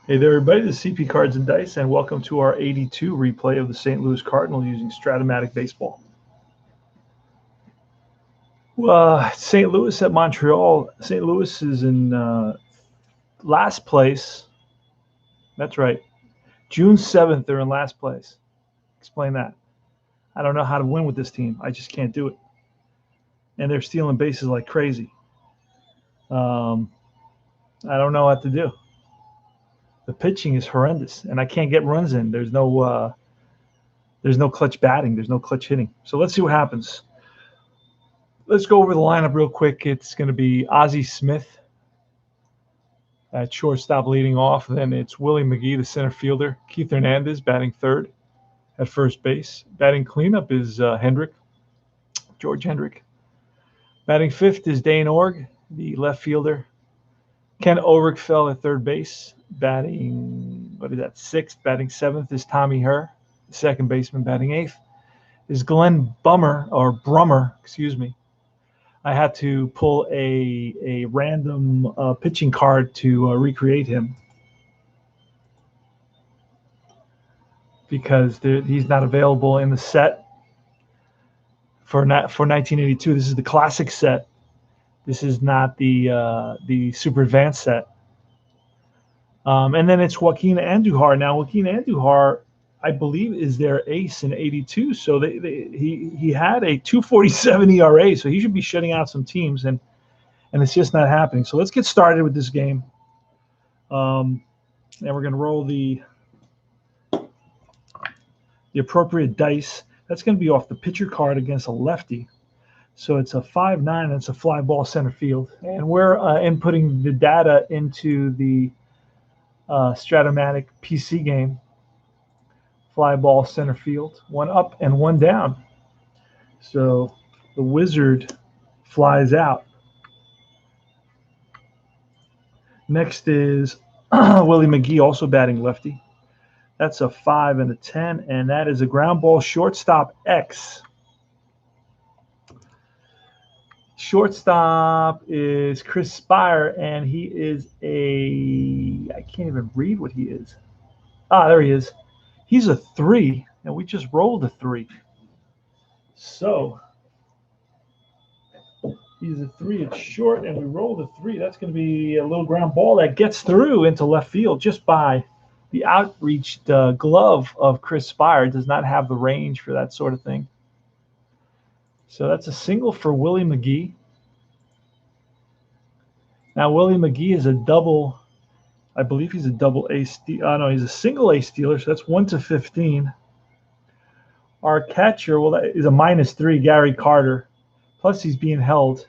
Hey there, everybody. This is CP Cards and Dice, and welcome to our 82 replay of the St. Louis Cardinals using Strat-O-matic baseball. St. Louis at Montreal. St. Louis is in last place. That's right. June 7th, they're in last place. Explain that. I don't know how to win with this team. I just can't do it. And they're stealing bases like crazy. I don't know what to do. The pitching is horrendous, and I can't get runs in. There's no clutch batting. There's no clutch hitting. So let's see what happens. Let's go over the lineup real quick. It's going to be Ozzie Smith at shortstop leading off. Then it's Willie McGee, the center fielder. Keith Hernandez batting third at first base. Batting cleanup is George Hendrick. Batting fifth is Dane Org, the left fielder. Ken Oberkfell at third base. Batting, sixth? Batting seventh is Tommy Herr. The second baseman batting eighth is Glenn Brummer, excuse me. I had to pull a random pitching card to recreate him because he's not available in the set for 1982. This is the classic set. This is not the super advanced set. And then it's Joaquin Andujar. Now, Joaquin Andujar, I believe, is their ace in 82. So he had a 2.47 ERA, so he should be shutting out some teams, and it's just not happening. So let's get started with this game. And we're going to roll the appropriate dice. That's going to be off the pitcher card against a lefty. So it's a 5-9, and it's a fly ball center field. And we're inputting the data into the Strat-O-matic PC game. Fly ball center field, one up and one down. So the wizard flies out. Next is Willie McGee, also batting lefty. That's a 5 and a 10, and that is a ground ball shortstop X. Shortstop is Chris Spire, and he is I can't even read what he is. There he is. He's a 3, and we just rolled a 3. So he's a 3 at short, and we rolled a 3. That's going to be a little ground ball that gets through into left field just by the outreached glove of Chris Spire. Does not have the range for that sort of thing. So that's a single for Willie McGee. Now, Willie McGee is a double. I believe he's a double A steal. No, he's a single A stealer, so that's 1-15. Our catcher, that is a -3, Gary Carter. Plus, he's being held.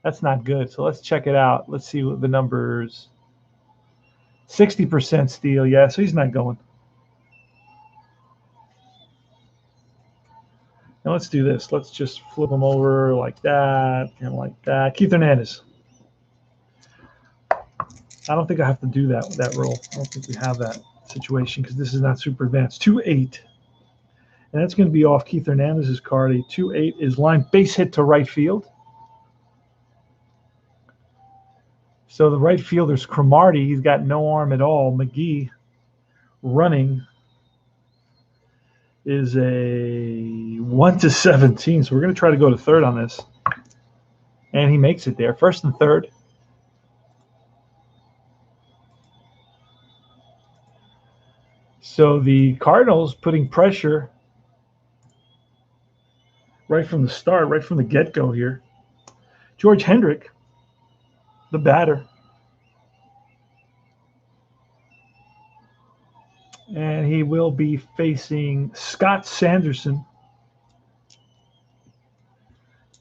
That's not good. So let's check it out. Let's see what the numbers. 60% steal. Yeah, so he's not going. Now let's do this. Let's just flip him over like that and like that. Keith Hernandez. I don't think I have to do that roll. I don't think we have that situation because this is not super advanced. 2-8. And that's going to be off Keith Hernandez's card. A 2-8 is line base hit to right field. So the right fielder's Cromartie. He's got no arm at all. McGee running is a 1-17. So we're going to try to go to third on this. And he makes it there. First and third. So the Cardinals putting pressure right from the start, right from the get-go here. George Hendrick, the batter. And he will be facing Scott Sanderson.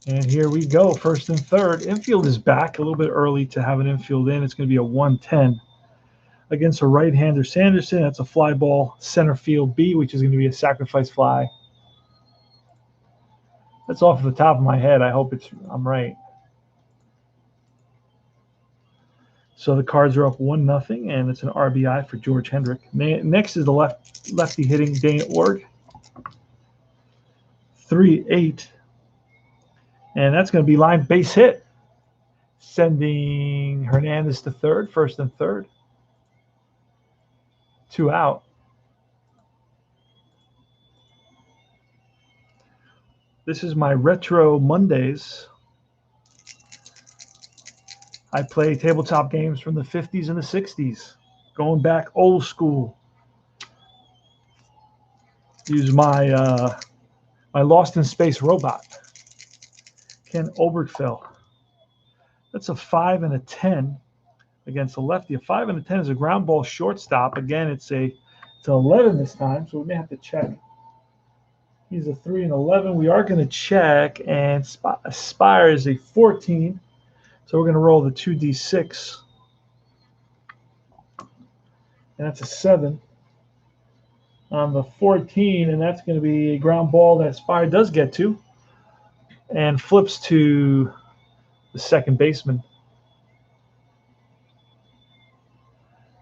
And here we go, first and third. Infield is back, a little bit early to have an infield in. It's going to be a 1-10 against a right-hander Sanderson. That's a fly ball center field B, which is going to be a sacrifice fly. That's off the top of my head. I hope I'm right. So the Cards are up 1-0, and it's an RBI for George Hendrick. Next is the lefty hitting Dana Org. 3-8. And that's going to be line base hit, sending Hernandez to third, first and third. 2 out. This is my Retro Mondays. I play tabletop games from the 50s and the 60s, going back old school. Use my my Lost in Space robot, Ken Oberkfell. That's a 5 and a 10 against the lefty. A 5 and a 10 is a ground ball shortstop. Again, it's an 11 this time, so we may have to check. He's a 3 and 11. We are going to check, and Aspire is a 14. So we're going to roll the 2d6. And that's a 7 on the 14, and that's going to be a ground ball that Aspire does get to and flips to the second baseman.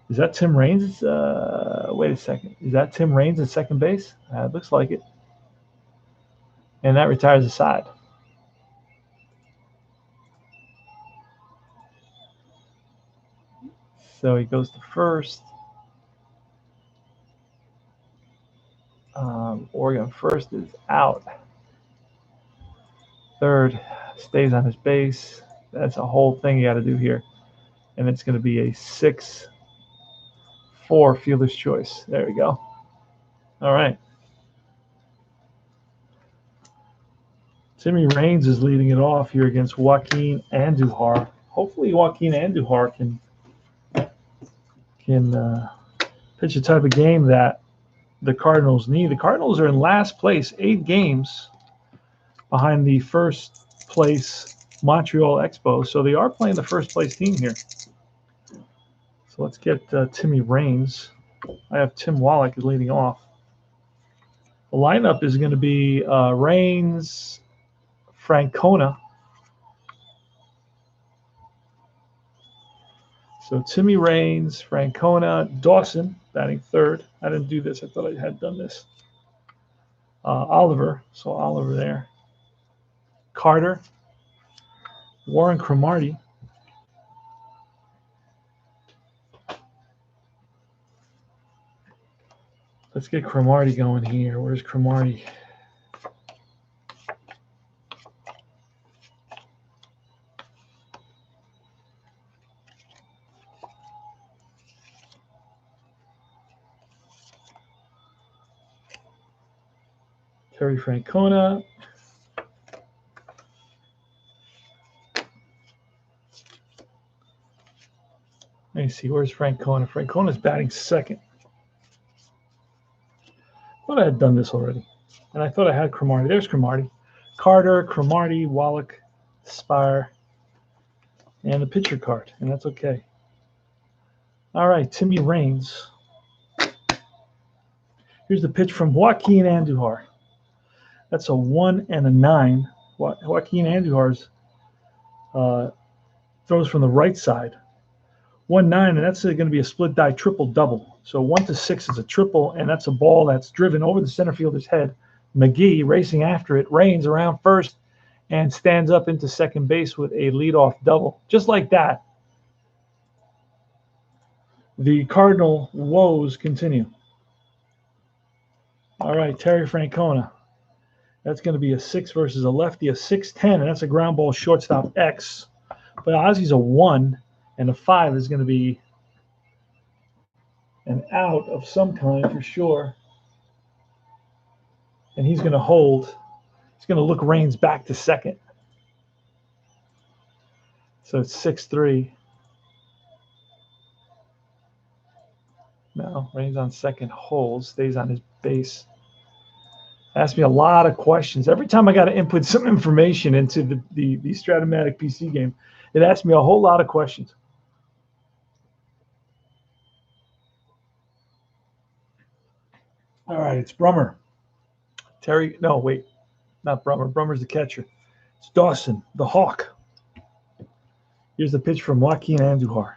Is that Tim Raines? Wait a second. Is that Tim Raines at second base? It looks like it. And that retires the side. So he goes to first. Oregon first is out. Third stays on his base. That's a whole thing you got to do here. And it's going to be a 6-4 fielder's choice. There we go. All right. Timmy Raines is leading it off here against Joaquin Andujar. Hopefully Joaquin Andujar can pitch a type of game that the Cardinals need. The Cardinals are in last place, 8 games behind the first place Montreal Expos. So they are playing the first place team here. So let's get Timmy Raines. I have Tim Wallach is leading off. The lineup is going to be Raines, Francona. So Timmy Raines, Francona, Dawson batting third. I didn't do this. I thought I had done this. Oliver. So Oliver there. Carter. Warren Cromartie. Let's get Cromartie going here. Where's Cromartie? Terry Francona. Let me see. Where's Francona? Francona's batting second. I thought I had done this already. And I thought I had Cromartie. There's Cromartie. Carter, Cromartie, Wallach, Spire, and the pitcher card. And that's okay. All right, Timmy Raines. Here's the pitch from Joaquin Andujar. That's a 1 and a 9. Joaquin Andujar's throws from the right side. 1-9, and that's going to be a split die triple double. So 1-6 is a triple, and that's a ball that's driven over the center fielder's head. McGee racing after it, Raines around first, and stands up into second base with a leadoff double. Just like that, the Cardinal woes continue. All right, Terry Francona. That's going to be a 6 versus a lefty, a 6-10, and that's a ground ball shortstop X. But Ozzy's a 1, and a 5 is going to be an out of some kind for sure. And he's going to hold. He's going to look Raines back to second. So it's 6-3. No, Raines on second, holds, stays on his base. Asked me a lot of questions. Every time I got to input some information into the Strat-O-matic PC game, it asked me a whole lot of questions. All right, it's Brummer. Terry, no, wait, not Brummer. Brummer's the catcher. It's Dawson, the Hawk. Here's the pitch from Joaquin Andujar.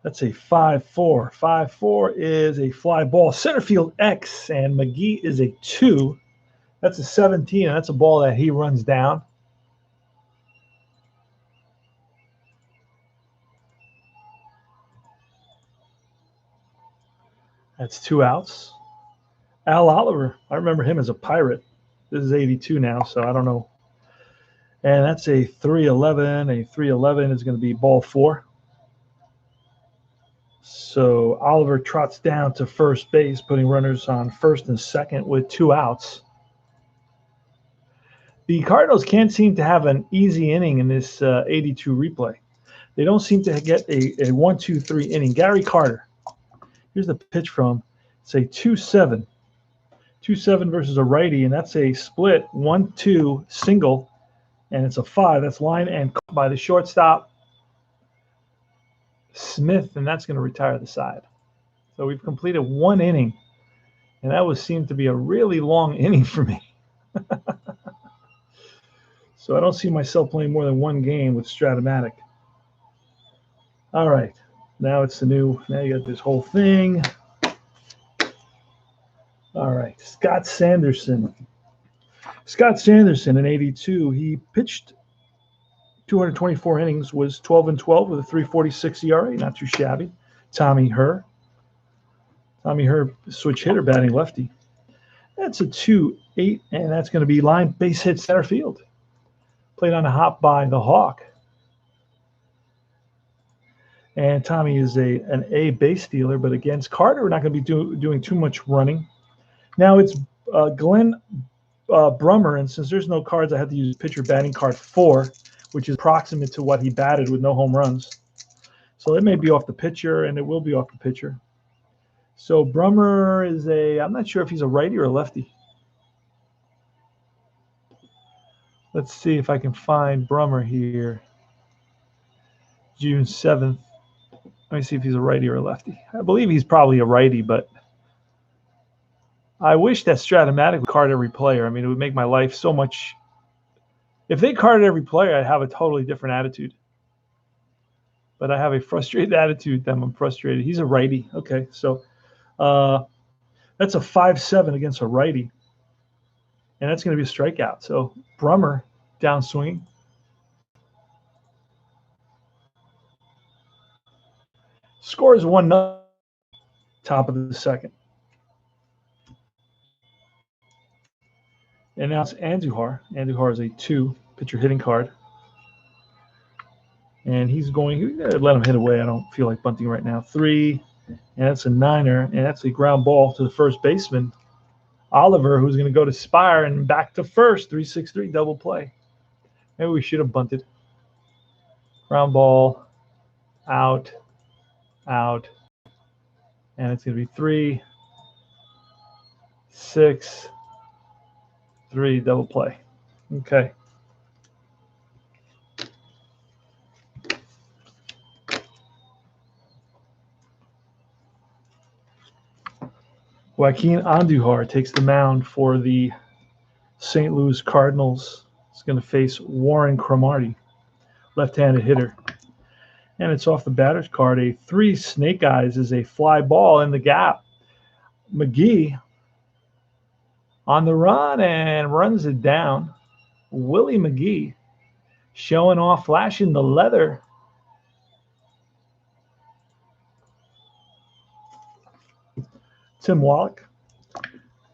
That's a 5-4. 5-4 is a fly ball. Center field X, and McGee is a 2. That's a 17, and that's a ball that he runs down. That's 2 outs. Al Oliver, I remember him as a Pirate. This is 82 now, so I don't know. And that's a 3-11. A 3-11 is going to be ball 4. So Oliver trots down to first base, putting runners on first and second with 2 outs. The Cardinals can't seem to have an easy inning in this 82 replay. They don't seem to get a 1-2-3 inning. Gary Carter, here's the pitch from, it's a 2-7. 2-7 versus a righty, and that's a split 1-2 single, and it's a 5. That's line and caught by the shortstop, Smith, and that's going to retire the side. So we've completed 1 inning, and that seemed to be a really long inning for me. So I don't see myself playing more than 1 game with Strat-O-matic. All right, now it's now you got this whole thing. All right, Scott Sanderson. Scott Sanderson in 82, he pitched 224 innings, was 12-12 with a 3.46 ERA, not too shabby. Tommy Herr, switch hitter, batting lefty. That's a 2-8, and that's going to be line base hit center field. Played on a hop by the Hawk. And Tommy is an A base stealer, but against Carter, we're not going to be doing too much running. Now it's Glenn Brummer, and since there's no cards, I had to use pitcher batting card 4, which is approximate to what he batted with no home runs. So it may be off the pitcher, and it will be off the pitcher. So Brummer is I'm not sure if he's a righty or a lefty. Let's see if I can find Brummer here. June 7th. Let me see if he's a righty or a lefty. I believe he's probably a righty, but I wish that Strat-O-matic would card every player. I mean, it would make my life so much. If they carded every player, I'd have a totally different attitude. But I have a frustrated attitude. I'm frustrated. He's a righty. Okay, so that's a 5-7 against a righty. And that's going to be a strikeout. So Brummer down swinging. Score is 1-0. Top of the second. And now it's Andujar. Andujar is a 2 pitcher hitting card. And he's going, let him hit away. I don't feel like bunting right now. 3, and that's a 9er, and that's a ground ball to the first baseman, Oliver, who's going to go to Spire and back to first. 3-6-3 double play. Maybe we should have bunted. Ground ball, out, and it's going to be 3-6-3 double play. Okay. Joaquin Andujar takes the mound for the St. Louis Cardinals. He's going to face Warren Cromartie, left-handed hitter. And it's off the batter's card. A 3 snake eyes is a fly ball in the gap. McGee on the run and runs it down. Willie McGee showing off, flashing the leather. Tim Wallach,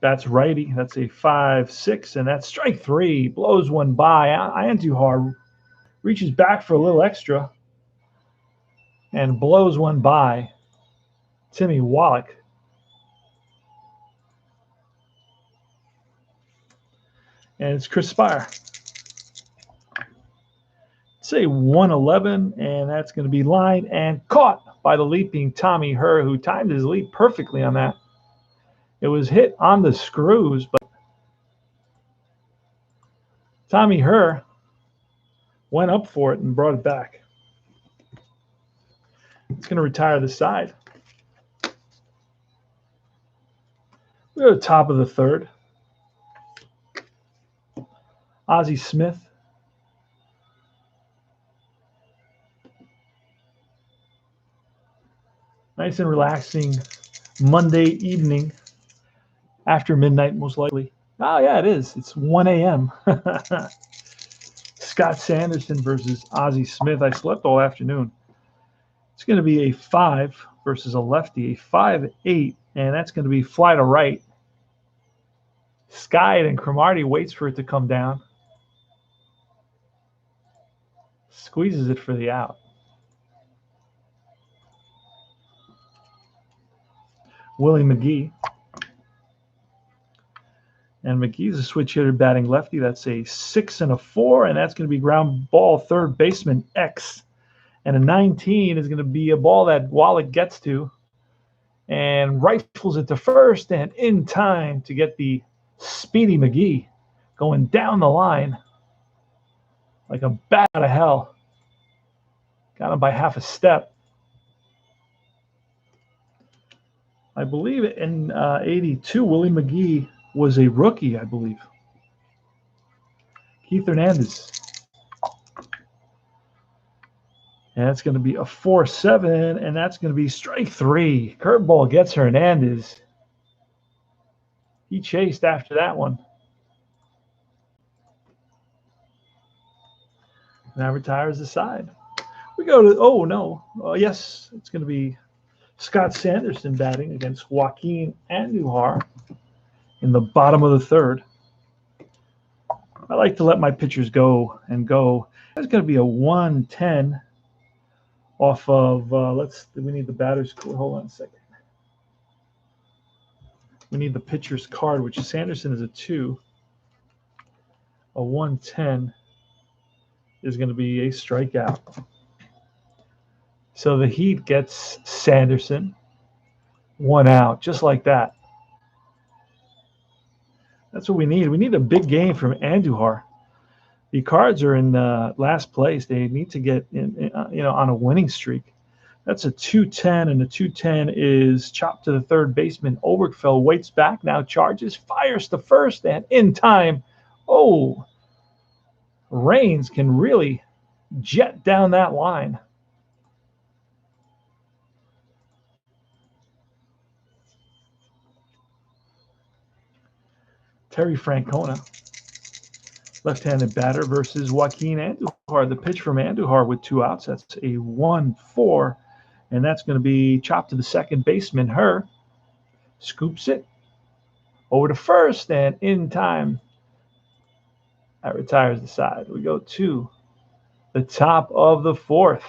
that's righty. That's a 5-6, and that's strike 3. Blows one by. Andujar reaches back for a little extra and blows one by Timmy Wallach. And it's Chris Spire. It's a 1-11, and that's going to be lined and caught by the leaping Tommy Herr, who timed his leap perfectly on that. It was hit on the screws, but Tommy Herr went up for it and brought it back. It's going to retire the side. We're at the top of the third. Ozzie Smith. Nice and relaxing Monday evening after midnight, most likely. Oh, yeah, it is. It's 1 a.m. Scott Sanderson versus Ozzie Smith. I slept all afternoon. It's going to be a 5 versus a lefty, a 5-8, and that's going to be fly to right. Sky and Cromartie waits for it to come down. Squeezes it for the out. Willie McGee. And McGee's a switch hitter batting lefty. That's a 6 and a 4, and that's going to be ground ball third baseman X. And a 19 is going to be a ball that Wallach gets to and rifles it to first and in time to get the speedy McGee going down the line like a bat out of hell. Got him by half a step. I believe in 82, Willie McGee was a rookie, I believe. Keith Hernandez. And that's going to be a 4-7, and that's going to be strike 3. Curveball gets Hernandez. He chased after that one. Now retires the side. We go to, oh no, yes, it's going to be Scott Sanderson batting against Joaquin Andujar in the bottom of the third. I like to let my pitchers go and go. That's going to be a 1-10 off of, we need the batter's card. Hold on a second. We need the pitcher's card, which Sanderson is a 2. A 1-10 is going to be a strikeout. So the Heat gets Sanderson, 1 out, just like that. That's what we need. We need a big game from Andujar. The Cards are in last place. They need to get on a winning streak. That's a 2-10, and the 2-10 is chopped to the third baseman. Oberkfell waits back, now charges, fires to first, and in time, Raines can really jet down that line. Terry Francona, left-handed batter versus Joaquin Andujar. The pitch from Andujar with 2 outs. That's a 1-4, and that's going to be chopped to the second baseman. Her scoops it over to first, and in time, that retires the side. We go to the top of the fourth.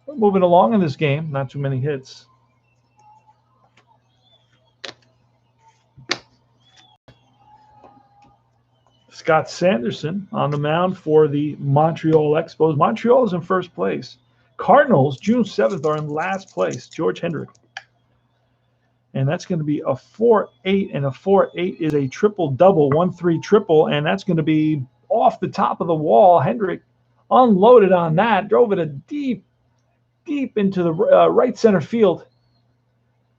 We're moving along in this game. Not too many hits. Scott Sanderson on the mound for the Montreal Expos. Montreal is in first place. Cardinals, June 7th, are in last place. George Hendrick. And that's going to be a 4-8, and a 4-8 is a triple-double, 1-3 triple, and that's going to be off the top of the wall. Hendrick unloaded on that, drove it a deep into the right center field,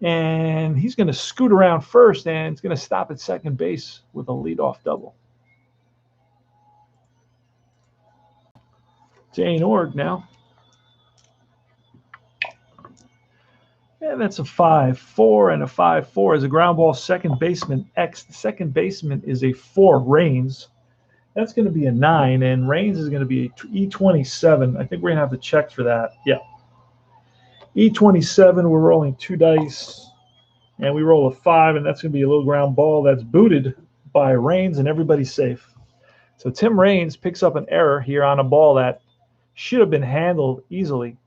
and he's going to scoot around first, and it's going to stop at second base with a leadoff double. Jane Org now. And that's a 5-4, and a 5-4 is a ground ball second baseman X. The second baseman is a 4, Raines. That's going to be a 9, and Raines is going to be a E27. I think we're going to have to check for that. Yeah. E27, we're rolling 2 dice, and we roll a 5, and that's going to be a little ground ball that's booted by Raines, and everybody's safe. So Tim Raines picks up an error here on a ball that should have been handled easily.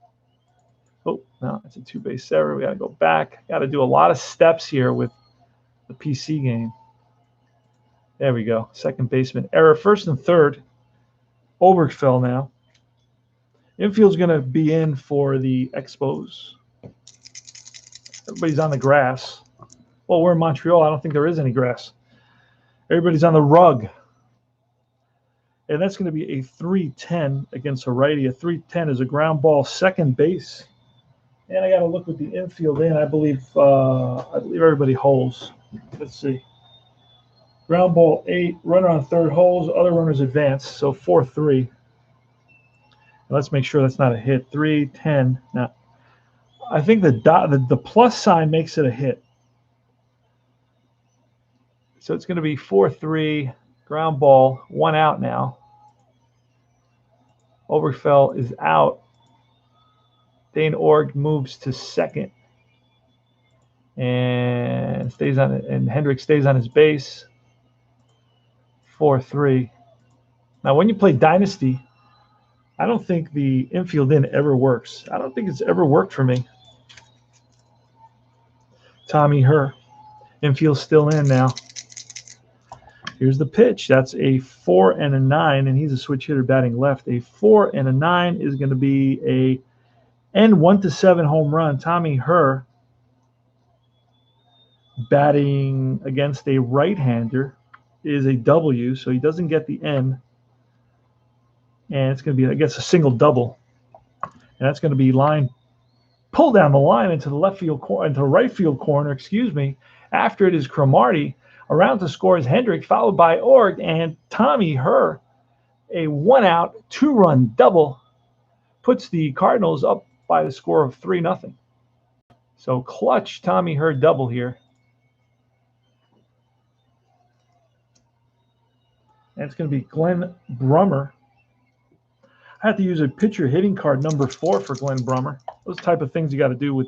Oh, no, it's a 2-base error. We got to go back. Got to do a lot of steps here with the PC game. There we go. Second baseman error. First and third. Oberkfell now. Infield's going to be in for the Expos. Everybody's on the grass. Well, we're in Montreal. I don't think there is any grass. Everybody's on the rug. And that's going to be a 3-10 against a righty. A 3-10 is a ground ball second base. And I got to look with the infield in. I believe everybody holds. Let's see. Ground ball 8, runner on third holds, other runners advance. So 4-3. Let's make sure that's not a hit. 3-10. Now, I think the plus sign makes it a hit. So it's going to be 4-3, ground ball, 1 out now. Oberkfell is out. Dane Org moves to second. And stays on it, and Hendrick stays on his base. 4-3. Now, when you play Dynasty, I don't think the infield in ever works. I don't think it's ever worked for me. Tommy Herr. Infield's still in now. Here's the pitch. That's a 4 and a 9, and he's a switch hitter batting left. A 4 and a 9 is going to be a end 1-7 home run. Tommy Herr batting against a right-hander is a W, so he doesn't get the N. And it's going to be, I guess, a single double. And that's going to be line, pull down the line into the left field corner, into the right field corner, excuse me. After it is Cromartie. Around to score is Hendrick, followed by Org and Tommy Herr. A 1-out, 2-run double puts the Cardinals up by the score of 3-0. So clutch Tommy Herr double here. And it's going to be Glenn Brummer. I have to use a pitcher hitting card number 4 for Glenn Brummer. Those type of things you got to do with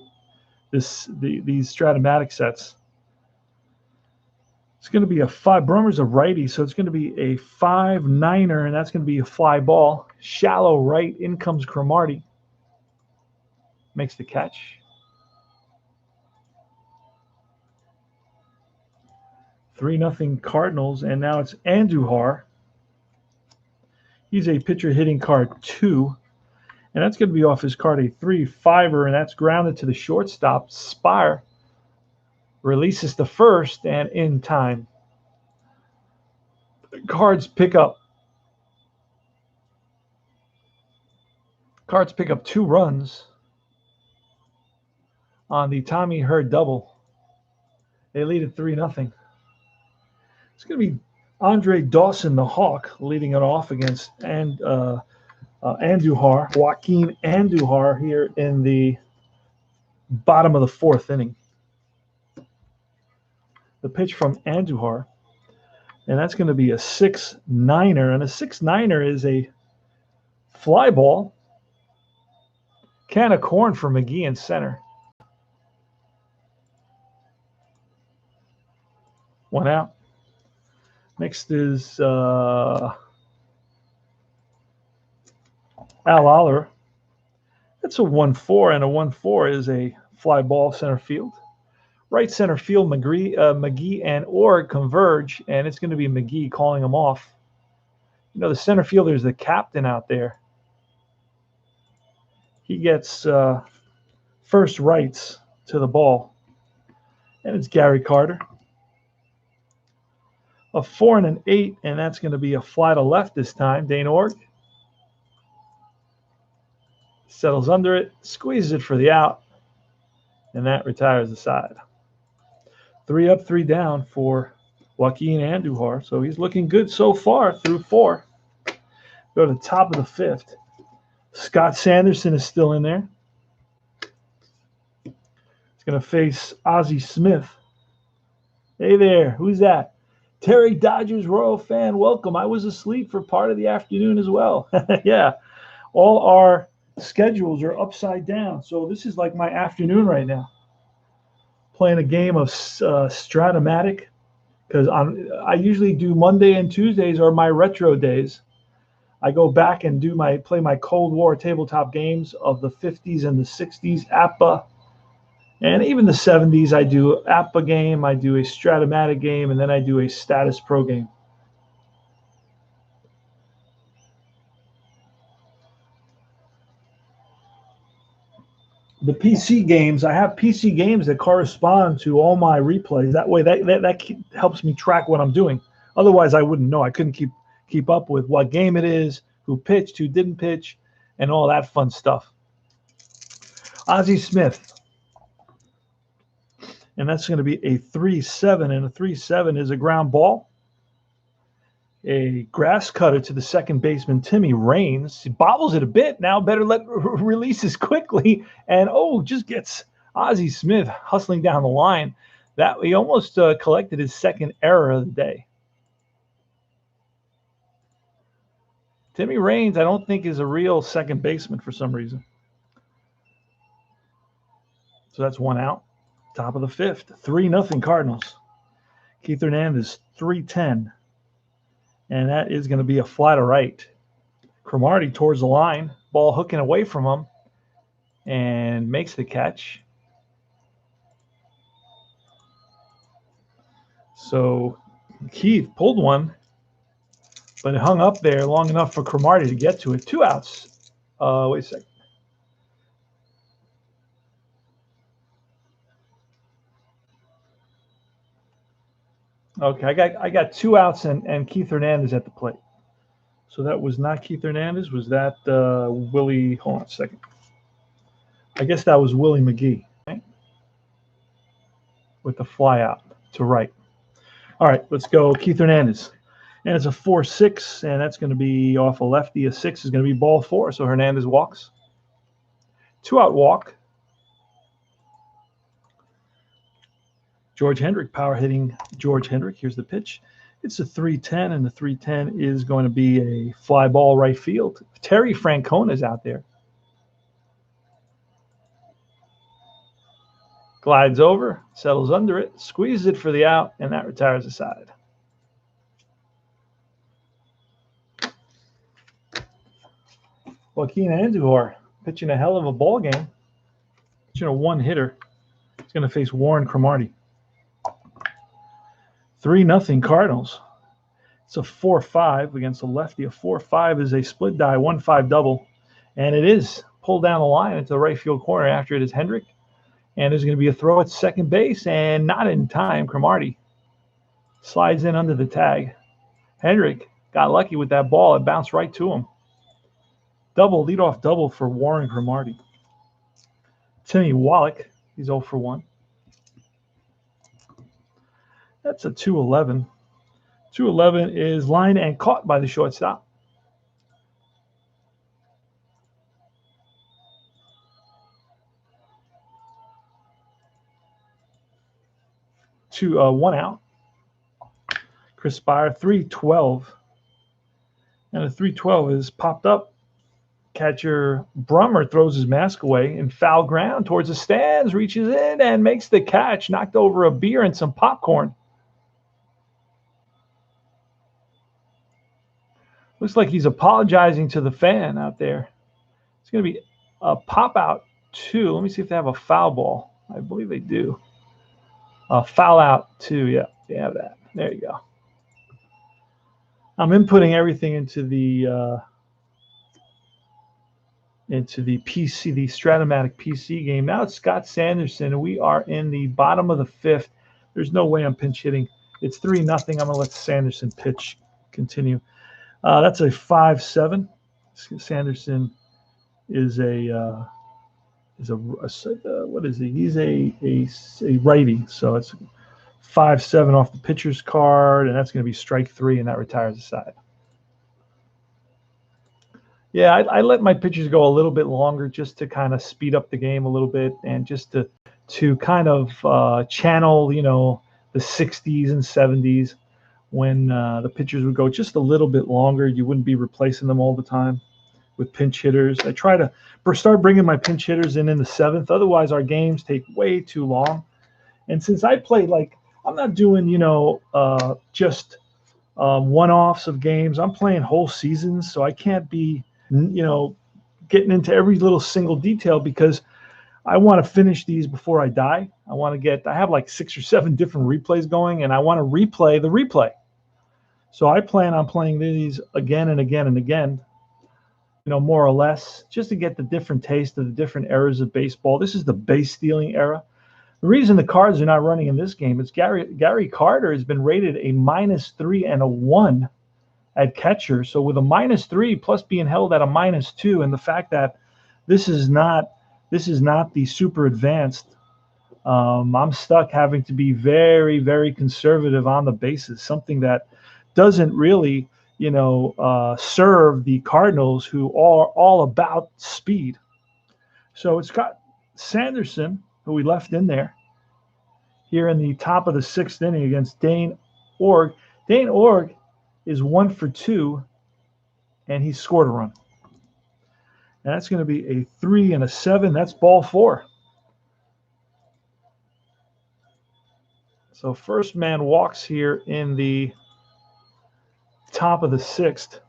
these Strat-O-matic sets. It's going to be a 5. Brummer's a righty, so it's going to be a 5-9er, and that's going to be a fly ball. Shallow right. In comes Cromartie. Makes the catch. 3-0 Cardinals, and now it's Andujar. He's a pitcher hitting card 2, and that's going to be off his card a 3-5er, and that's grounded to the shortstop. Spire releases the first, and in time. Cards pick up 2 runs on the Tommy Herr double. They lead at 3-0. It's going to be Andre Dawson, the Hawk, leading it off against Andujar, Joaquin Andujar, here in the bottom of the 4th inning. The pitch from Andujar, and that's going to be a 6-9er, and a 6-9er is a fly ball. Can of corn for McGee in center. 1 out. Next is Al Aller. That's a 1-4, and a 1-4 is a fly ball center field. Right center field, McGee and Org converge, and it's going to be McGee calling them off. You know, the center fielder is the captain out there. He gets first rights to the ball. And it's Gary Carter. A 4 and an 8, and that's going to be a fly to left this time. Dane Org settles under it, squeezes it for the out, and that retires the side. 3 up, 3 down for Joaquin Andujar. So he's looking good so far through 4. Go to the top of the 5th. Scott Sanderson is still in there. He's going to face Ozzie Smith. Hey there, who's that? Terry Dodgers Royal fan, welcome. I was asleep for part of the afternoon as well. Yeah, all our schedules are upside down. So this is like my afternoon right now. Playing a game of Strat-O-matic, because I usually do Monday and Tuesdays are my retro days. I go back and play my Cold War tabletop games of the 50s and the 60s, APBA, and even the 70s. I do APBA game, I do a Strat-O-matic game, and then I do a Status Pro game. The PC games, I have PC games that correspond to all my replays. That way, that helps me track what I'm doing. Otherwise, I wouldn't know. I couldn't keep up with what game it is, who pitched, who didn't pitch, and all that fun stuff. Ozzie Smith. And that's going to be a 3-7, and a 3-7 is a ground ball. A grass cutter to the second baseman, Timmy Raines. He bobbles it a bit. Now better releases quickly. And, just gets Ozzie Smith hustling down the line. That he almost collected his second error of the day. Timmy Raines, I don't think, is a real second baseman for some reason. So that's one out. Top of the fifth. 3-0 Cardinals. Keith Hernandez, 3-10. And that is going to be a fly to right. Cromartie towards the line. Ball hooking away from him. And makes the catch. So Keith pulled one. But it hung up there long enough for Cromartie to get to it. 2 outs. Wait a second. Okay, I got 2 outs and Keith Hernandez at the plate. So that was not Keith Hernandez. Was that Willie? Hold on a second. I guess that was Willie McGee, right? With the fly out to right. All right, let's go Keith Hernandez. And it's a 4-6, and that's going to be off a lefty. A 6 is going to be ball 4, so Hernandez walks. 2-out walk. George Hendrick, power hitting George Hendrick. Here's the pitch. It's a 3-10, and the 3-10 is going to be a fly ball right field. Terry Francona is out there. Glides over, settles under it, squeezes it for the out, and that retires the side. Joaquin Andujar pitching a hell of a ball game. Pitching a one-hitter. He's going to face Warren Cromartie. 3-0 Cardinals. It's a 4-5 against a lefty. A 4-5 is a split die, 1-5 double. And it is pulled down the line into the right field corner. After it is Hendrick. And there's going to be a throw at second base, and not in time. Cromartie slides in under the tag. Hendrick got lucky with that ball. It bounced right to him. Leadoff double for Warren Cromartie. Timmy Wallach, he's 0 for 1. That's a 2-11. 2-11 is lined and caught by the shortstop. One out. Chris Spire, 3-12. And a 3-12 is popped up. Catcher Brummer throws his mask away in foul ground towards the stands, reaches in and makes the catch, knocked over a beer and some popcorn. Looks like he's apologizing to the fan out there. It's going to be a pop out 2. Let me see if they have a foul ball. I believe they do. Foul out 2. Yeah, they have that. There you go. I'm inputting everything into the PC, the Strat-O-matic PC game. Now it's Scott Sanderson, and we are in the bottom of the 5th. There's no way I'm pinch hitting. It's 3-0. I'm going to let Sanderson pitch continue. That's a 5-7. Sanderson is what is he? He's a righty, so it's 5-7 off the pitcher's card, and that's going to be strike 3, and that retires the side. Yeah, I let my pitchers go a little bit longer just to kind of speed up the game a little bit, and just to kind of channel, the 60s and 70s when the pitchers would go just a little bit longer. You wouldn't be replacing them all the time with pinch hitters. I try to start bringing my pinch hitters in the 7th. Otherwise, our games take way too long. And since I play, I'm not doing, just one-offs of games. I'm playing whole seasons, so I can't be, getting into every little single detail because I want to finish these before I die. I have 6 or 7 different replays going, and I want to replay the replay. So I plan on playing these again and again and again, more or less, just to get the different taste of the different eras of baseball. This is the base stealing era. The reason the Cards are not running in this game is Gary Carter has been rated a -3 and a 1 at catcher. So with a -3 plus being held at a -2, and the fact that this is not the super advanced, I'm stuck having to be very, very conservative on the bases, something that doesn't really, serve the Cardinals, who are all about speed. So it's got Sanderson, who we left in there, here in the top of the 6th inning against Dane Org. Dane Org is 1 for 2, and he scored a run. And that's going to be a 3 and a 7. That's ball 4. So first man walks here in the top of the 6th.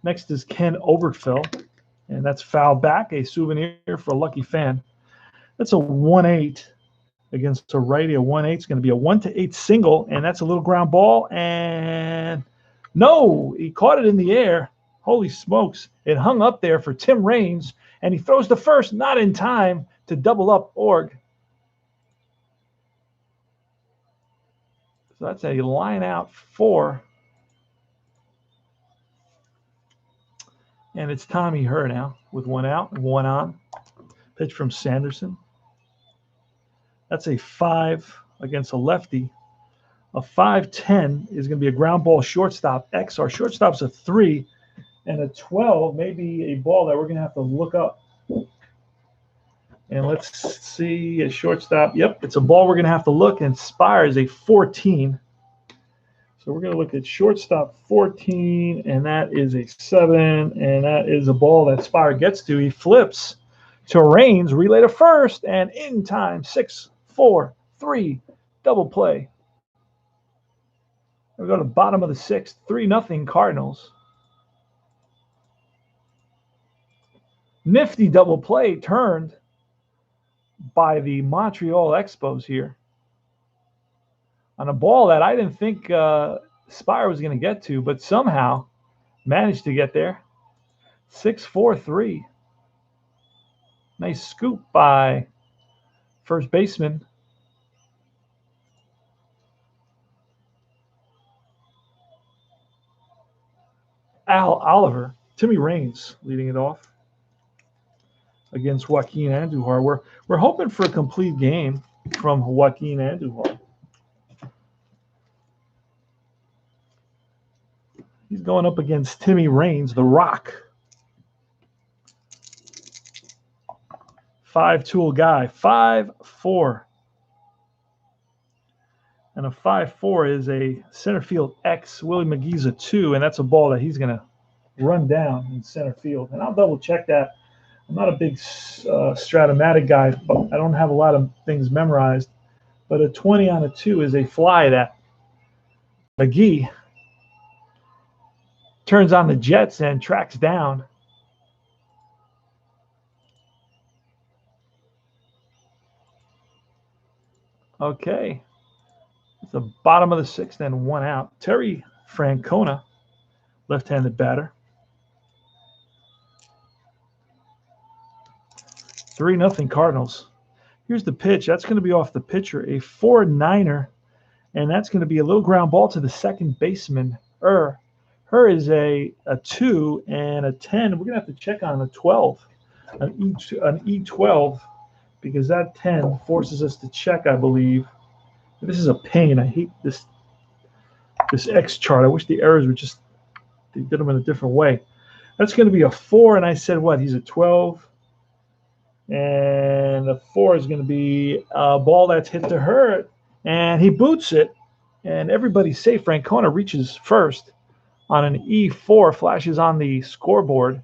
Next is Ken Oberkfell, and that's foul back, a souvenir for a lucky fan. That's a 1-8 against a righty. A 1-8 is going to be a 1-8 single, and that's a little ground ball. And no, he caught it in the air. Holy smokes. It hung up there for Tim Raines, and he throws the first, not in time to double up Org. So that's a line out 4. And it's Tommy Herr now with 1 out and 1 on. Pitch from Sanderson. That's a 5 against a lefty. A 5-10 is going to be a ground ball shortstop X. Our shortstop's a 3, and a 12 may be a ball that we're going to have to look up. And let's see, a shortstop. Yep, it's a ball we're going to have to look. And Spire is a 14. So we're going to look at shortstop 14, and that is a 7, and that is a ball that Spire gets to. He flips to Raines, relay to first, and in time, 6, 4, 3, double play. We go to the bottom of the 6th, 3-0 Cardinals. Nifty double play turned by the Montreal Expos here on a ball that I didn't think Spire was going to get to, but somehow managed to get there. 6-4-3. Nice scoop by first baseman. Al Oliver. Timmy Raines leading it off against Joaquin Andujar. We're hoping for a complete game from Joaquin Andujar. He's going up against Timmy Raines, the Rock. 5-tool guy. 5-4. And a 5-4 is a center field X. Willie McGee's a 2, and that's a ball that he's going to run down in center field. And I'll double check that. I'm not a big Strat-O-matic guy, but I don't have a lot of things memorized. But a 20 on a 2 is a fly that McGee turns on the jets and tracks down. Okay. It's the bottom of the 6th and 1 out. Terry Francona, left-handed batter. 3-0 Cardinals. Here's the pitch. That's going to be off the pitcher, a 4-9er, and that's going to be a little ground ball to the second baseman. Her is a 2 and a 10. We're going to have to check on a 12, an E12, because that 10 forces us to check, I believe. This is a pain. I hate this X chart. I wish the errors were just, they did them in a different way. That's going to be a 4, and I said what? He's a 12. And the 4 is going to be a ball that's hit to her, and he boots it, and everybody's safe. Francona reaches first on an E4, flashes on the scoreboard.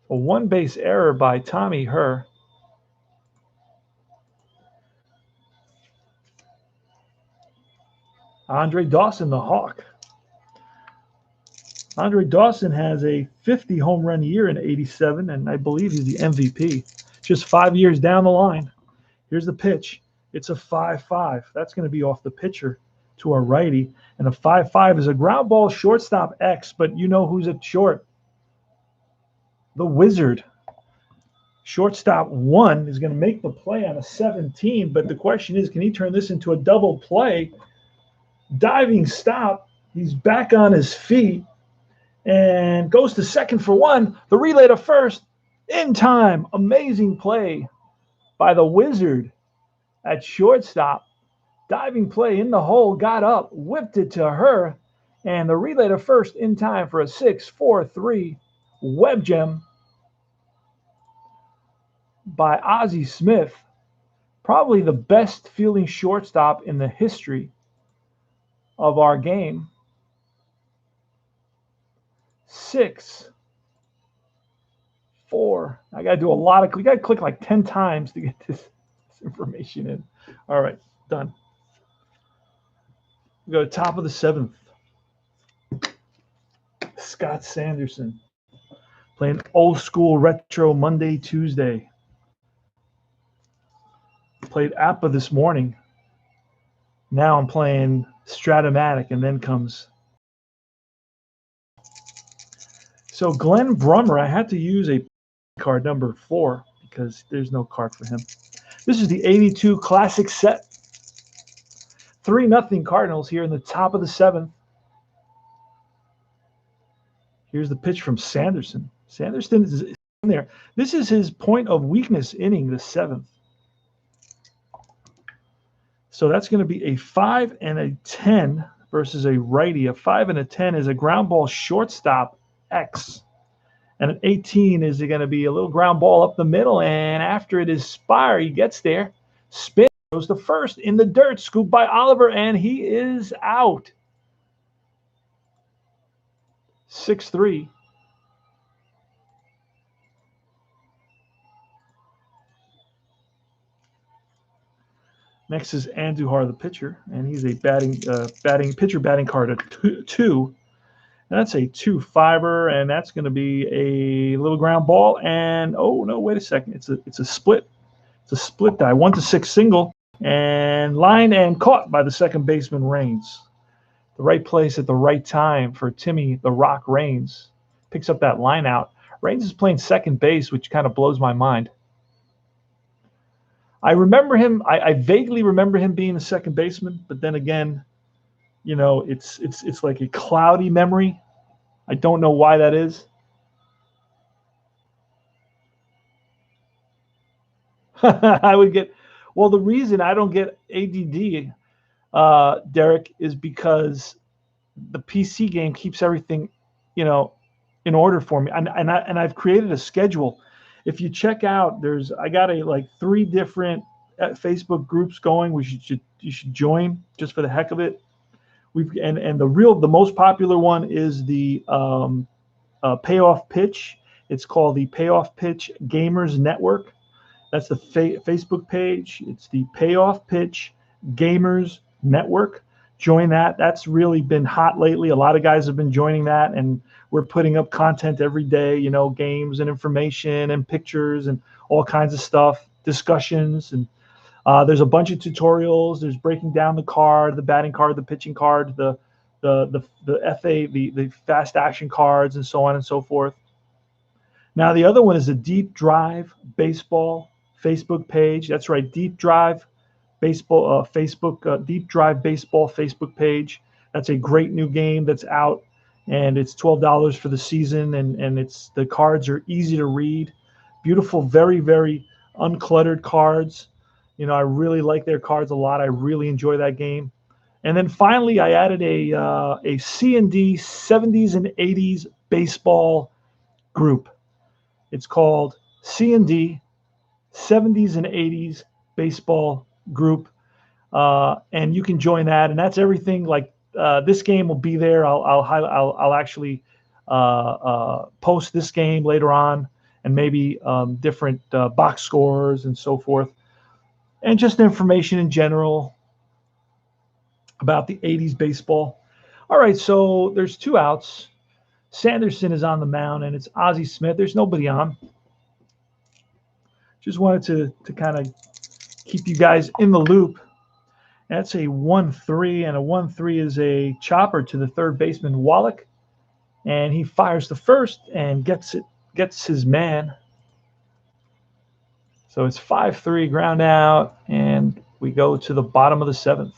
A 1-base error by Tommy Herr. Andre Dawson, the Hawk. Andre Dawson has a 50 home run year in '87, and I believe he's the MVP. Just 5 years down the line. Here's the pitch. It's a 5-5. That's going to be off the pitcher to our righty. And a 5-5 is a ground ball shortstop X, but you know who's at short? The Wizard. Shortstop 1 is going to make the play on a 17, but the question is, can he turn this into a double play? Diving stop. He's back on his feet and goes to second for 1. The relay to first in time. Amazing play by the Wizard at shortstop. Diving play in the hole, got up, whipped it to her, and the relay to first in time for a 6-4-3 web gem by Ozzie Smith. Probably the best fielding shortstop in the history of our game. 6-4. I got to do a lot of, we got to click like 10 times to get this information in. All right, done. We go to top of the 7th. Scott Sanderson playing old school retro Monday, Tuesday. Played APA this morning. Now I'm playing Strat-O-matic, and then comes. So Glenn Brummer, I had to use a card number 4 because there's no card for him. This is the 82 classic set. 3-0 Cardinals here in the top of the 7th. Here's the pitch from Sanderson. Sanderson is in there. This is his point of weakness inning, the 7th. So that's going to be a 5 and a 10 versus a righty. A 5 and a 10 is a ground ball shortstop X. And an 18 is going to be a little ground ball up the middle. And after it is Spire, he gets there. Spin goes to first in the dirt. Scooped by Oliver, and he is out. 6-3. Next is Andujar, the pitcher, and he's a pitcher batting card at 2. And that's a 2-5er, and that's going to be a little ground ball. And oh no, wait a second, it's a split. It's a split die, 1-6 single, and line and caught by the second baseman Raines. The right place at the right time for Timmy the Rock Raines. Picks up that line out. Raines is playing second base, which kind of blows my mind. I remember him. I vaguely remember him being a second baseman, but then again, you know, it's like a cloudy memory. I don't know why that is. I would get. Well, the reason I don't get ADD, Derek, is because the PC game keeps everything, you know, in order for me, and I've created a schedule. If you check out, I got like 3 different Facebook groups going. You should join just for the heck of it. The most popular one is the Payoff Pitch. It's called the Payoff Pitch Gamers Network. That's the Facebook page. It's the Payoff Pitch Gamers Network. Join that. That's really been hot lately. A lot of guys have been joining that, and we're putting up content every day, you know, games and information and pictures and all kinds of stuff, discussions. And there's a bunch of tutorials. There's breaking down the card, the batting card, the pitching card, the FA, the fast action cards, and so on and so forth. Now, the other one is the Deep Drive Baseball Facebook page. That's right, Deep Drive Baseball Deep Drive Baseball Facebook page. That's a great new game that's out, and it's $12 for the season, and the cards are easy to read, beautiful, very, very uncluttered cards. You know, I really like their cards a lot. I really enjoy that game. And then finally, I added a C&D 70s and 80s baseball group. It's called C&D 70s and 80s baseball group, and you can join that. And that's everything. Like this game will be there. I'll actually post this game later on, and maybe different box scores and so forth, and just information in general about the 80s baseball. All right, so there's 2 outs. Sanderson is on the mound, and it's Ozzie Smith. There's nobody on. Just wanted to kind of keep you guys in the loop. That's a 1-3, and a 1-3 is a chopper to the third baseman Wallach, and he fires the first and gets his man. So it's 5-3 ground out, and we go to the bottom of the 7th.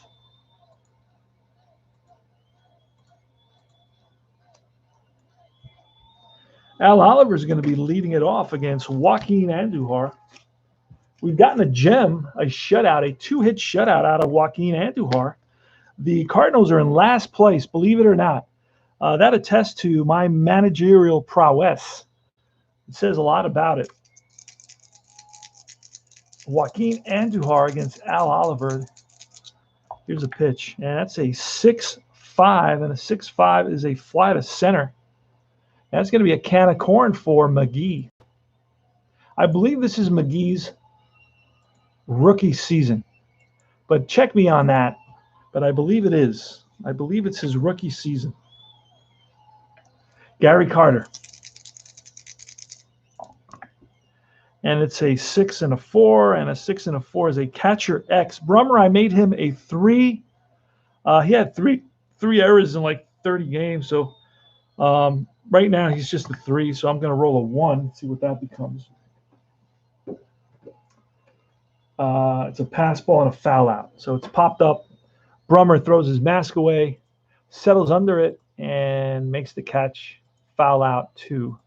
Al Oliver is going to be leading it off against Joaquin Andujar. we've gotten a gem, a shutout, a 2-hit shutout out of Joaquin Andujar. The Cardinals are in last place, believe it or not. That attests to my managerial prowess. It says a lot about it. Joaquin Andujar against Al Oliver. Here's a pitch, and that's a 6-5, and a 6-5 is a fly to center. That's going to be a can of corn for McGee. I believe this is McGee's rookie season, but check me on that. But I believe it is. I believe it's his rookie season. Gary Carter. And it's a 6 and a 4, and a 6 and a 4 is a catcher X. Brummer, I made him a 3. He had three errors in like 30 games, so right now he's just a 3. So I'm going to roll a 1, see what that becomes. It's a pass ball and a foul out, so it's popped up. Brummer throws his mask away, settles under it, and makes the catch. Foul out 2.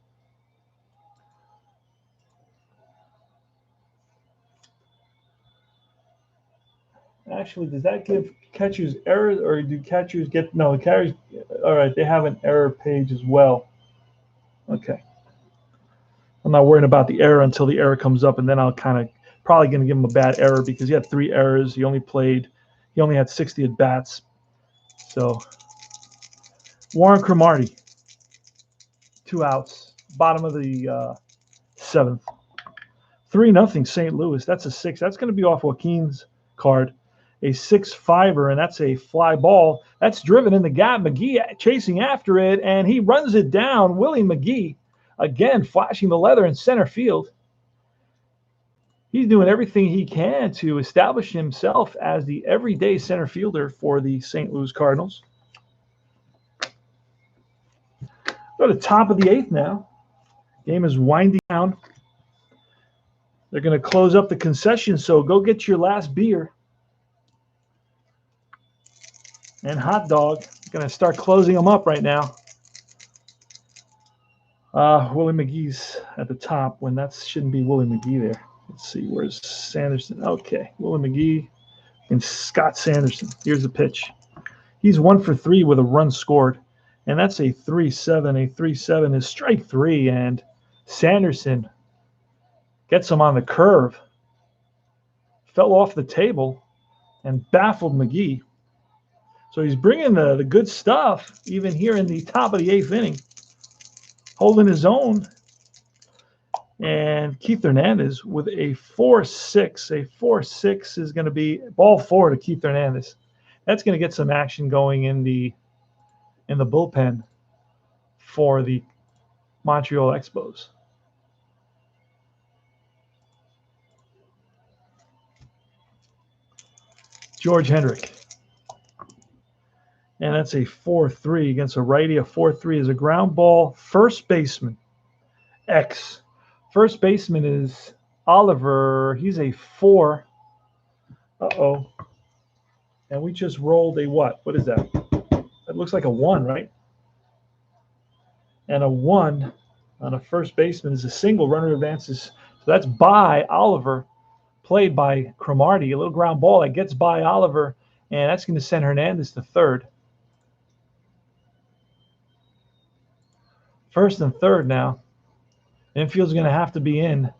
Actually, does that give catchers errors, or do catchers get no? The catchers, all right, they have an error page as well. Okay, I'm not worrying about the error until the error comes up, and then I'll kind of probably going to give him a bad error because he had 3 errors. He only had 60 at bats. So Warren Cromartie, 2 outs, bottom of the 7th, 3-0 St. Louis. That's a 6. That's going to be off Joaquin's card. A 6-5er, and that's a fly ball. That's driven in the gap. McGee chasing after it, and he runs it down. Willie McGee, again, flashing the leather in center field. He's doing everything he can to establish himself as the everyday center fielder for the St. Louis Cardinals. Go to top of the 8th now. Game is winding down. They're going to close up the concession, so go get your last beer and hot dog. Going to start closing them up right now. Willie McGee's at the top when that shouldn't be Willie McGee there. Let's see, where's Sanderson? Okay, Willie McGee and Scott Sanderson. Here's the pitch. He's 1 for 3 with a run scored, and that's a 3-7. A 3-7 is strike 3, and Sanderson gets him on the curve, fell off the table, and baffled McGee. So he's bringing the good stuff even here in the top of the 8th inning, holding his own. And Keith Hernandez with a 4-6. A 4-6 is going to be ball 4 to Keith Hernandez. That's going to get some action going in the bullpen for the Montreal Expos. George Hendrick. And that's a 4-3 against a righty. A 4-3 is a ground ball. First baseman, X. First baseman is Oliver. He's a 4. Uh-oh. And we just rolled a what? What is that? That looks like a 1, right? And a 1 on a first baseman is a single. Runner advances. So that's by Oliver, played by Cromartie. A little ground ball that gets by Oliver, and that's going to send Hernandez to third. First and third now. Infield's going to have to be in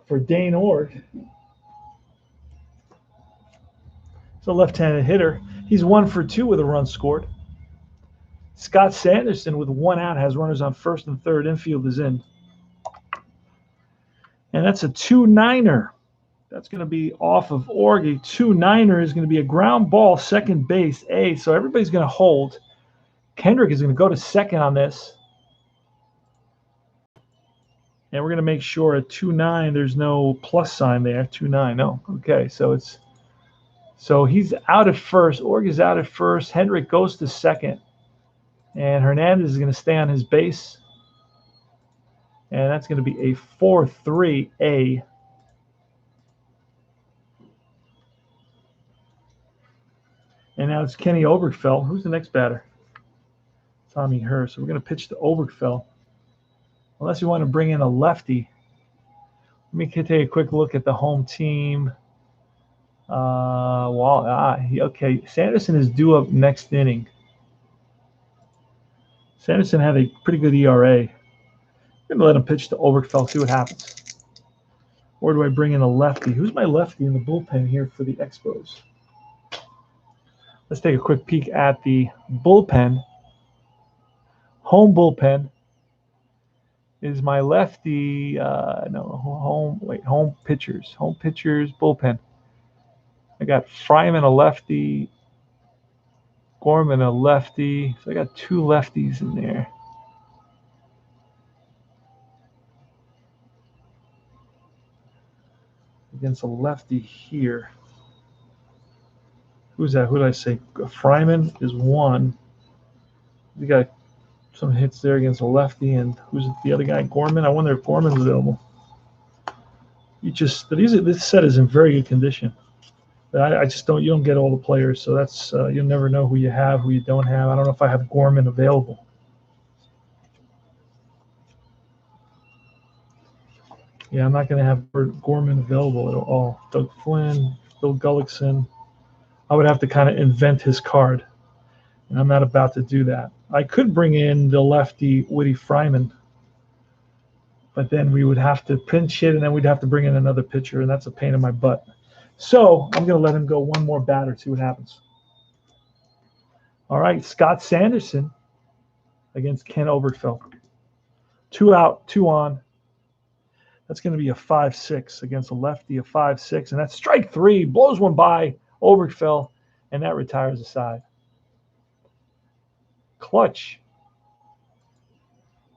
for Dane Org. It's a left-handed hitter. He's 1 for 2 with a run scored. Scott Sanderson with 1 out has runners on first and third. Infield is in. And that's a 2-9er. That's going to be off of Org. A 2-9er is going to be a ground ball, second base, A. So everybody's going to hold. Kendrick is going to go to second on this. And we're going to make sure at 2-9 there's no plus sign there. 2-9, no. Okay, so he's out at first. Org is out at first. Hendrick goes to second. And Hernandez is going to stay on his base. And that's going to be a 4-3-A. And now it's Kenny Oberkfell. Who's the next batter? Tommy Herr. So we're going to pitch to Oberkfell. Unless you want to bring in a lefty. Let me take a quick look at the home team. Okay, Sanderson is due up next inning. Sanderson had a pretty good ERA. I'm going to let him pitch to Oberkfell, see what happens. Or do I bring in a lefty? Who's my lefty in the bullpen here for the Expos? Let's take a quick peek at the bullpen. Home bullpen is my lefty. Home pitchers. Home pitchers, bullpen. I got Fryman, a lefty. Gorman, a lefty. So I got two lefties in there. Against a lefty here. Who's that? Who did I say? Fryman is one. We got some hits there against a lefty, and who's the other guy? Gorman. I wonder if Gorman's available. This set is in very good condition. But I just don't. You don't get all the players, so that's you'll never know who you have, who you don't have. I don't know if I have Gorman available. Yeah, I'm not going to have Gorman available at all. Doug Flynn, Bill Gullickson. I would have to kind of invent his card, and I'm not about to do that. I could bring in the lefty Woody Fryman, but then we would have to pinch hit, and then we'd have to bring in another pitcher, and that's a pain in my butt. So I'm going to let him go one more batter, see what happens. All right, Scott Sanderson against Ken Oberkfell. 2 out, 2 on. That's going to be a 5-6 against a lefty, a 5-6, and that's strike 3. Blows one by Oberkfell, and that retires the side. Clutch.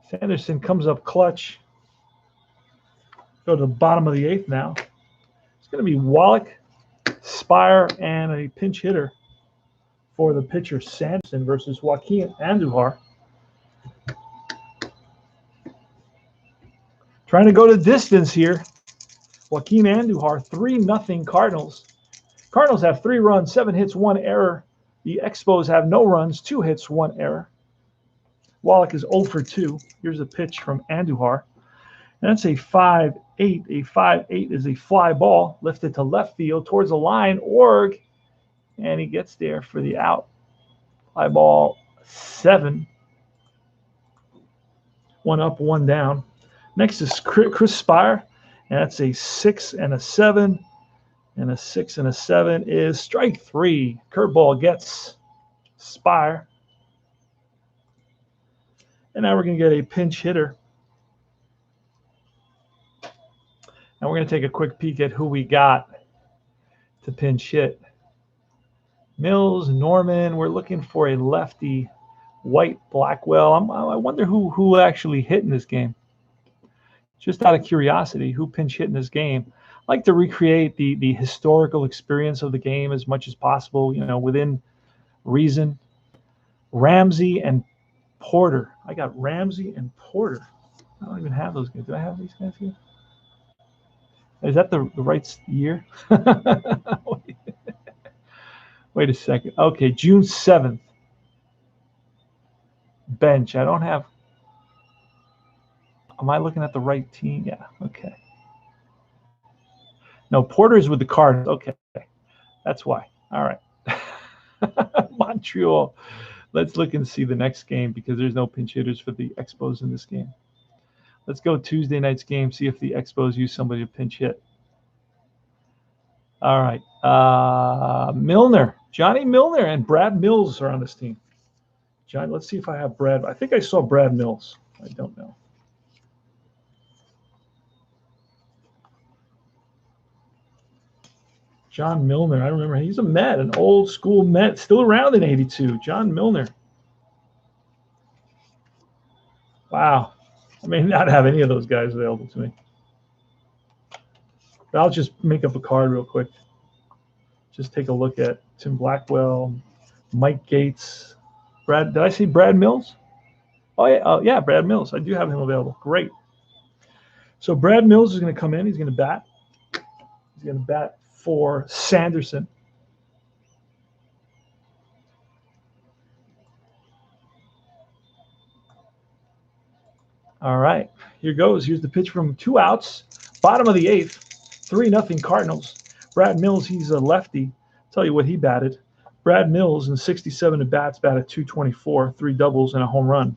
Sanderson comes up clutch. Go to the bottom of the 8th now. It's going to be Wallach, Spire, and a pinch hitter for the pitcher Sanderson versus Joaquin Andujar. Trying to go to distance here. Joaquin Andujar, 3-0 Cardinals. Cardinals have 3 runs, 7 hits, 1 error. The Expos have no runs, 2 hits, 1 error. Wallach is 0 for 2. Here's a pitch from Andujar. And that's a 5-8. A 5-8 is a fly ball lifted to left field towards the line. Org. And he gets there for the out. Fly ball 7. 1 up, 1 down. Next is Chris Spire. And that's a 6 and a 7. And a 6 and a 7 is strike 3. Curveball gets Spire. And now we're going to get a pinch hitter. And we're going to take a quick peek at who we got to pinch hit. Mills, Norman. We're looking for a lefty, White, Blackwell. I wonder who actually hit in this game. Just out of curiosity, who pinch hit in this game? I like to recreate the historical experience of the game as much as possible, within reason. Ramsey and Porter. I got Ramsey and Porter. I don't even have those guys. Do I have these guys here? Is that the right year? Wait a second. Okay, June 7th. Bench. I don't have. Am I looking at the right team? Yeah, okay. No, Porter's with the Cardinals. Okay, that's why. All right. Montreal. Let's look and see the next game because there's no pinch hitters for the Expos in this game. Let's go Tuesday night's game, see if the Expos use somebody to pinch hit. All right. Milner. Johnny Milner and Brad Mills are on this team. John, let's see if I have Brad. I think I saw Brad Mills. I don't know. John Milner. I remember he's a Met, an old school Met, still around in '82. John Milner. Wow. I may not have any of those guys available to me. But I'll just make up a card real quick. Just take a look at Tim Blackwell, Mike Gates, Brad. Did I see Brad Mills? Oh, yeah. Yeah, Brad Mills. I do have him available. Great. So Brad Mills is going to come in. He's going to bat. He's going to bat for Sanderson. All right, here goes. Here's the pitch from 2 outs. Bottom of the 8th, 3-0 Cardinals. Brad Mills, he's a lefty. Tell you what he batted. Brad Mills in 67 at bats batted .224, 3 doubles and a home run.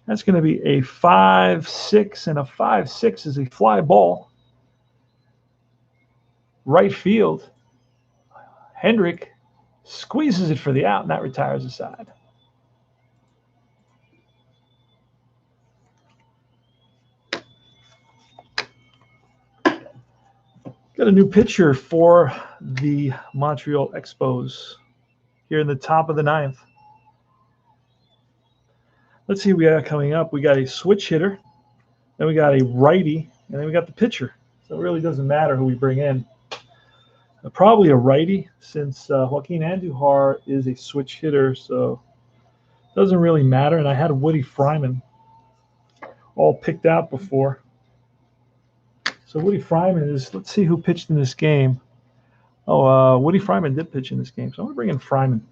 That's going to be a 5-6, and a 5-6 is a fly ball. Right field. Hendrick squeezes it for the out, and that retires the side. Got a new pitcher for the Montreal Expos here in the top of the 9th. Let's see what we got coming up. We got a switch hitter, then we got a righty, and then we got the pitcher. So it really doesn't matter who we bring in. Probably a righty, since Joaquin Andujar is a switch hitter, so it doesn't really matter. And I had Woody Fryman all picked out before. So Woody Fryman is, let's see who pitched in this game. Oh, Woody Fryman did pitch in this game, so I'm going to bring in Fryman.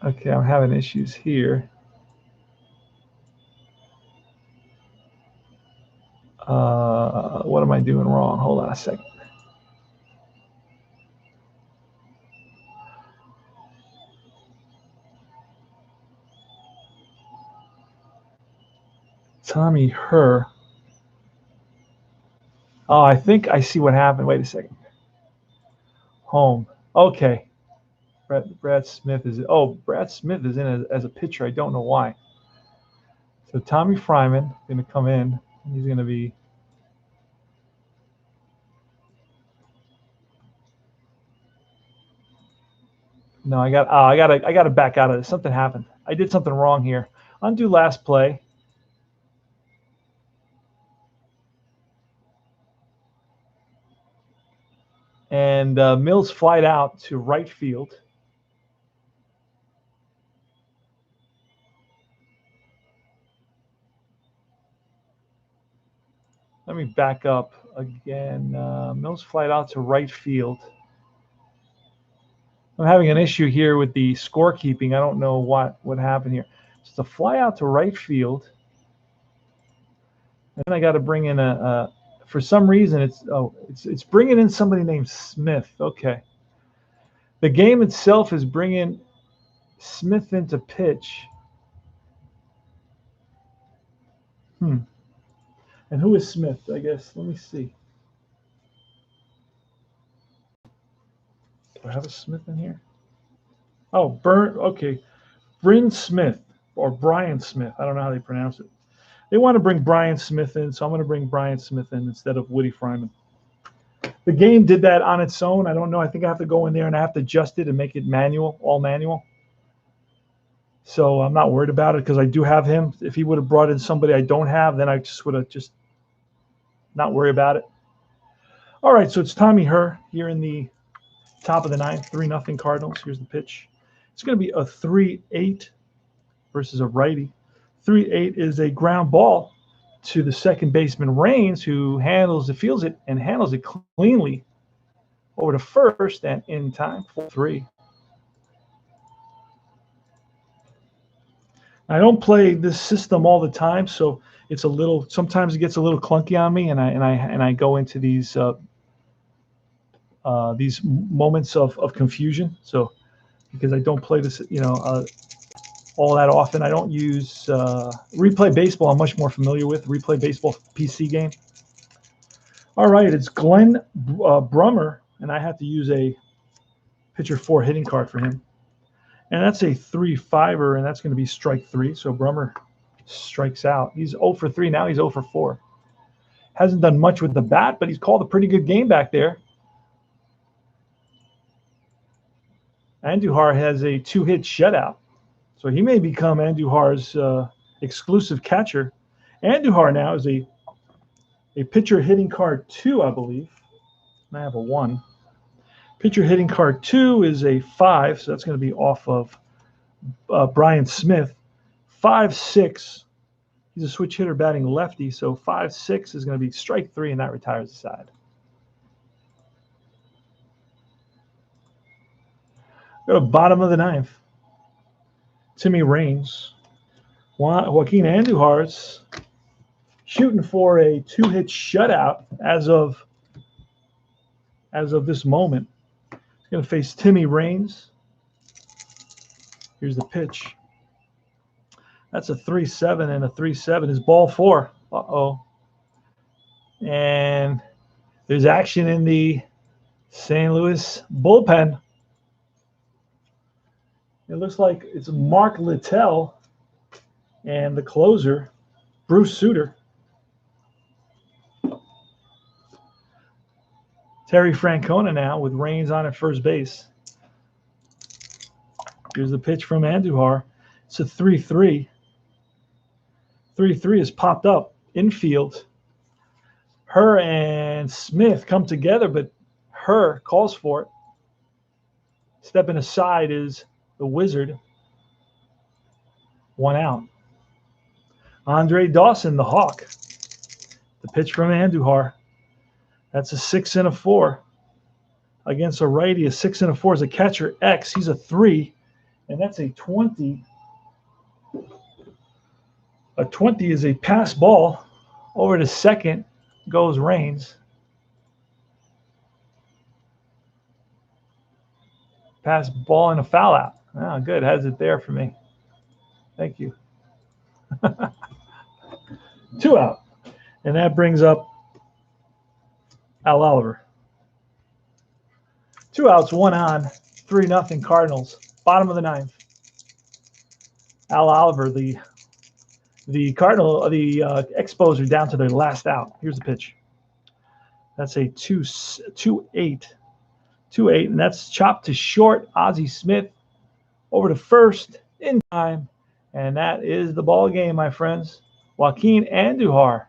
Okay, I'm having issues here. What am I doing wrong? Hold on a second. Tommy Herr. Oh, I think I see what happened. Wait a second. Home. Okay. Brad Smith is. Oh, Brad Smith is in as a pitcher. I don't know why. So Tommy Fryman is going to come in. He's going to be. No, I got to back out of this. Something happened. I did something wrong here. Undo last play. And Mills flied out to right field. Let me back up again. Mills flied out to right field. I'm having an issue here with the scorekeeping. I don't know what happened here. It's a fly out to right field. And then I got to bring in for some reason it's bringing in somebody named Smith. Okay. The game itself is bringing Smith into pitch. And who is Smith? I guess. Let me see. Do I have a Smith in here? Oh, okay. Bryn Smith or Brian Smith. I don't know how they pronounce it. They want to bring Brian Smith in, so I'm going to bring Brian Smith in instead of Woody Fryman. The game did that on its own. I don't know. I think I have to go in there and I have to adjust it and make it manual, all manual. So I'm not worried about it because I do have him. If he would have brought in somebody I don't have, then I just would have just not worry about it. All right, so it's Tommy Herr here in the top of the 9th, 3-0 Cardinals. Here's the pitch. It's going to be a 3-8 versus a righty. 3-8 is a ground ball to the second baseman Raines, who fields it and handles it cleanly over to first and in time for 3. I don't play this system all the time, so it's a little. Sometimes it gets a little clunky on me, and I go into these moments of confusion. So because I don't play this, all that often. I don't use Replay Baseball. I'm much more familiar with Replay Baseball PC game. All right, it's Glenn Brummer, and I have to use a pitcher 4 hitting card for him. And that's a 3-5er, and that's going to be strike 3. So Brummer strikes out. He's 0 for 3 now. He's 0 for 4. Hasn't done much with the bat, but he's called a pretty good game back there. Andujar has a 2-hit shutout. So he may become Andujar's exclusive catcher. Andujar now is a pitcher hitting card 2, I believe. And I have a 1. Pitcher hitting card 2 is a 5, so that's going to be off of Brian Smith. 5-6. He's a switch hitter batting lefty, so 5-6 is going to be strike 3, and that retires the side. Go to bottom of the 9th. Timmy Raines. Joaquin Andujar's shooting for a 2-hit shutout as of this moment. He's going to face Timmy Raines. Here's the pitch. That's a 3-7, and a 3-7 is ball 4. Uh-oh. And there's action in the St. Louis bullpen. It looks like it's Mark Littell and the closer, Bruce Sutter. Terry Francona now with Raines on at first base. Here's the pitch from Andujar. It's a 3-3. 3-3 has popped up infield. Her and Smith come together, but Her calls for it. Stepping aside is the Wizard. 1 out. Andre Dawson, the Hawk. The pitch from Andujar. That's a 6 and a 4. Against a righty, a 6 and a 4 is a catcher X. He's a 3, and that's a 20. A 20 is a pass ball. Over to second goes Raines. Pass ball and a foul out. Oh, good. Has it there for me. Thank you. 2 out. And that brings up Al Oliver. 2 outs, 1 on, 3-0 Cardinals. Bottom of the 9th. Al Oliver, the Expos are down to their last out. Here's the pitch. That's a 2-8. 2-8, and that's chopped to short. Ozzie Smith over to first in time, and that is the ball game, my friends. Joaquin Andujar,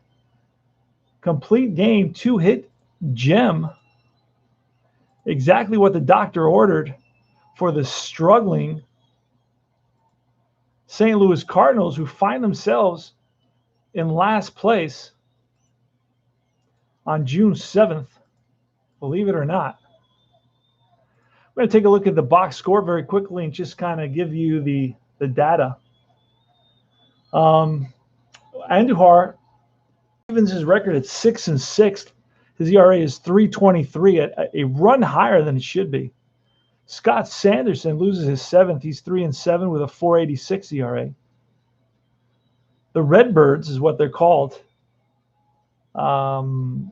complete game, 2-hit gem. Exactly what the doctor ordered for the struggling St. Louis Cardinals, who find themselves in last place on June 7th, believe it or not. I'm going to take a look at the box score very quickly and just kind of give you the data. Andujar evens his record at 6-6. His ERA is 3.23, at a run higher than it should be. Scott Sanderson loses his 7th. He's 3-7 with a 4.86 ERA. The Redbirds is what they're called. The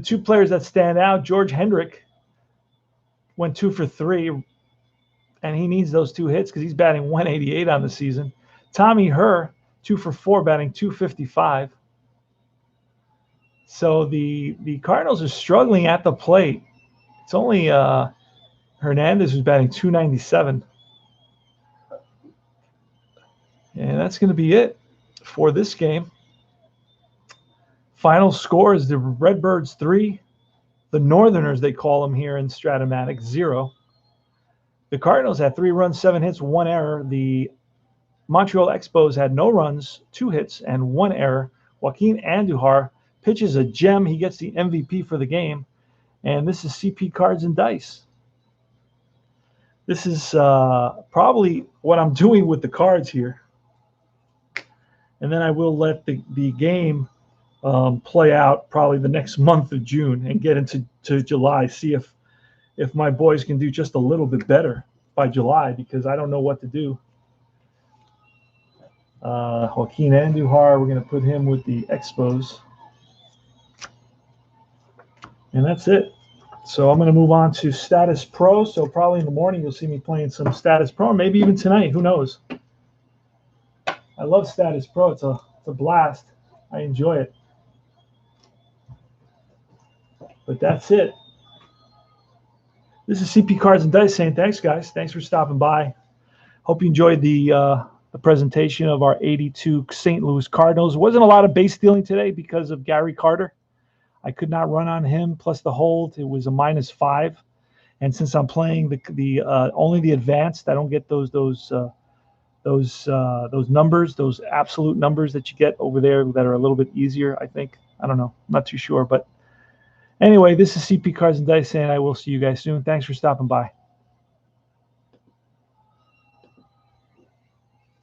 2 players that stand out, George Hendrick went 2 for 3, and he needs those 2 hits because he's batting 188 on the season. Tommy Herr, 2 for 4, batting 255. So the Cardinals are struggling at the plate. It's only Hernandez who's batting 297. And that's going to be it for this game. Final score is the Redbirds 3. The Northerners, they call them here in Strat-O-matic, 0. The Cardinals had 3 runs, 7 hits, 1 error. The Montreal Expos had no runs, 2 hits, and 1 error. Joaquin Andujar pitches a gem. He gets the MVP for the game. And this is CP Cards and Dice. This is probably what I'm doing with the cards here. And then I will let the game play out probably the next month of June and get into July, see if my boys can do just a little bit better by July, because I don't know what to do. Joaquin Andujar, we're going to put him with the Expos. And that's it. So I'm going to move on to Status Pro. So probably in the morning you'll see me playing some Status Pro, or maybe even tonight. Who knows? I love Status Pro. It's a blast. I enjoy it. But that's it. This is CP Cards and Dice saying thanks, guys. Thanks for stopping by. Hope you enjoyed the presentation of our 82 St. Louis Cardinals. Wasn't a lot of base stealing today because of Gary Carter. I could not run on him, plus the hold. It was a -5. And since I'm playing the only the advanced, I don't get those those numbers, those absolute numbers that you get over there that are a little bit easier, I think. I don't know. I'm not too sure. But anyway, this is CP Cards and Dice, and I will see you guys soon. Thanks for stopping by.